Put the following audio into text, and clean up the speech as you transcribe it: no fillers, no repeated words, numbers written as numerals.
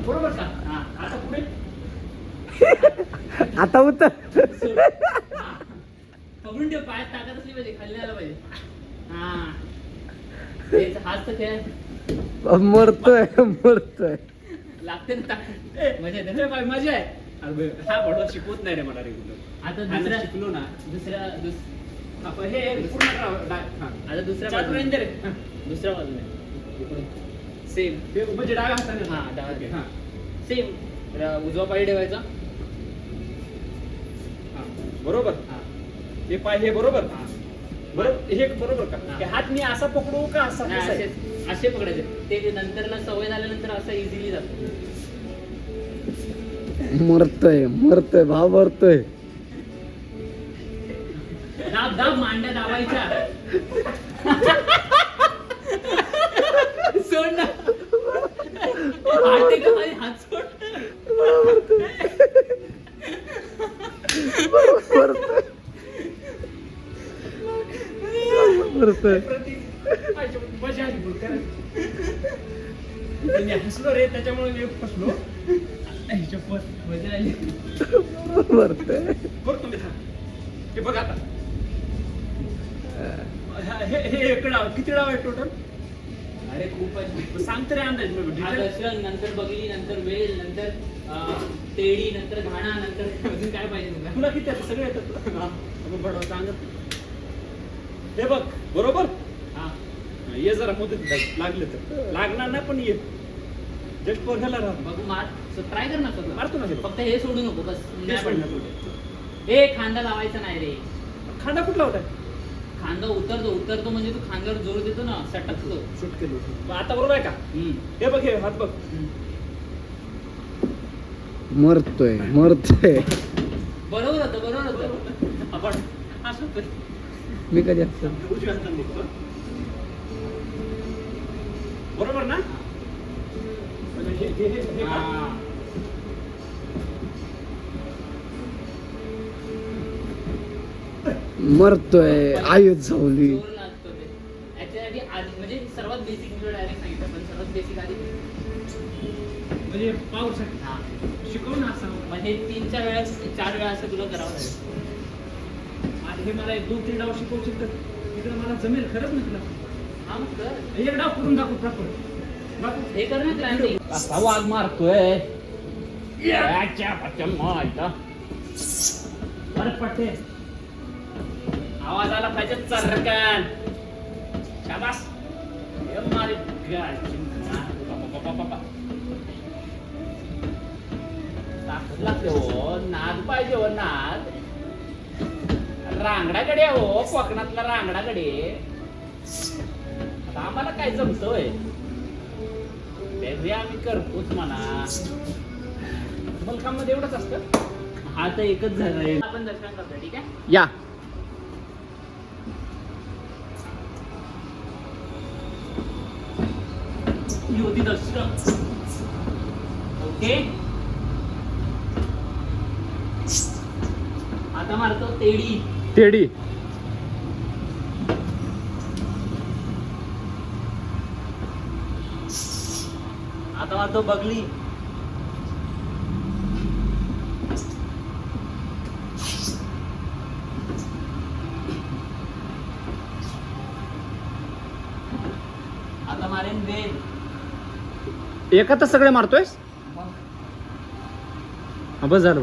बरोबर का? हा आता पुढे आता उतर. पकडून ठेव, पायात ताकद असली पाहिजे, खाली आला पाहिजे. हा तेच, हाच तर खेळ. मरतोय मरतोय. लागते ना ताकद, मजा येते ना. मजा आहे. अरे हा बडवा शिकवत नाही रे मला रेग्युलर. आता दुसऱ्या दुसऱ्या शिकलो ना. आपण हे पूर्ण हा. आता दुसऱ्या चार बाजूने. रेंजर आहे. हा. दुसऱ्या बाजूने सेम. हे म्हणजे डाव्या हाताने. हा डावा. ओके, हा. सेम. उजवा पाय ठेवायचा. हा. बरोबर. हा. हे पाय हे बरोबर. हा. बरोबर हे बरोबर का? हा. हे हात मी असा पकडू का असा? नाही, असे पकडायचे. ते नंतरला सवय झाल्यानंतर असं इझिली जातो. मरतोय मरतोय भाव मरतोय. दाब दाब, मांड्या दाबायच्या. सोड ना. हात टेक खाली, हात सोड. मरतोय. मजा आली बोल करा. मी हसलो रे, त्याच्यामुळे मी फसलो. मजा आली. मरतोय. बघ तुम्ही हे बघ आता. हे एक डाव किती डाव आहे टोटल? अरे खूपच. सांग तरी अंदाज. दशरथ, नंतर बगली, नंतर वेल, नंतर तेडी, नंतर घाणा, नंतर अजून काय पाहिजे तुला? तुला किती येतं? सगळे येतात. बडवा सांगत. हे बघ बरोबर. हा. ये जरा मुदत लागले तर लागणार नाही, पण ये जस्ट बघायला राहा. बघू, मार. ट्राय कर ना स्वतः. मारतो ना. फक्त हे सोडू नको बस. नाही पडणार. तुला हे खांदा लावायचा नाही रे. खांदा कुठला होता? खांदा उतरतो म्हणजे तू खांद्यावर जोर देतो ना, सटकतो. शूट केलं. आता बरोबर आहे का? हे बघ, हे हात बघ. मरतोय मरतोय. बरोबर होतं. आपण असं मी कधी असतो उजव्या हाताने बघतो. बरोबर ना? हे का? हा. मरतोय. आयुध झावली. जोर लागतो ते. याच्यासाठी आधी म्हणजे सर्वात बेसिक मी डायरेक्ट सांगितलं, पण सर्वात बेसिक आधी म्हणजे पावरसाठी हा. शिकव ना असं. म्हणजे 3-4 वेळा 4 वेळा असं तुला करावं लागेल. आणि हे मला 1-2-3 डाव शिकवशील तर तिकडे मला जमेल खरंच ना तुला. हा मग कर. एक डाव करून दाखव प्रॉपर. हे कर ना क्लायंटिंग. असा वाघ मारतोय. अरे पट्टे. आवाज आला पाहिजे चरकन. शाबास. हे मारे गालची. ताकद लागते हो. नाद पाहिजे हो, नाद. रांगडाकडे हो, कोकणातला रांगडाकडे. आता आम्हाला काय जमतोय ते आम्ही करतोच म्हणा. मलकामध्ये एवढंच असतं. हा तर एकच झालंय. आपण दर्शन करतो, ठीक आहे? या. ही होती दर्शन. ओके. आता मारतो तेडी. तेडी. आता मारतो बगली. आता मारेन वेल. एकातच सगळे मारतोयस? बस झालं.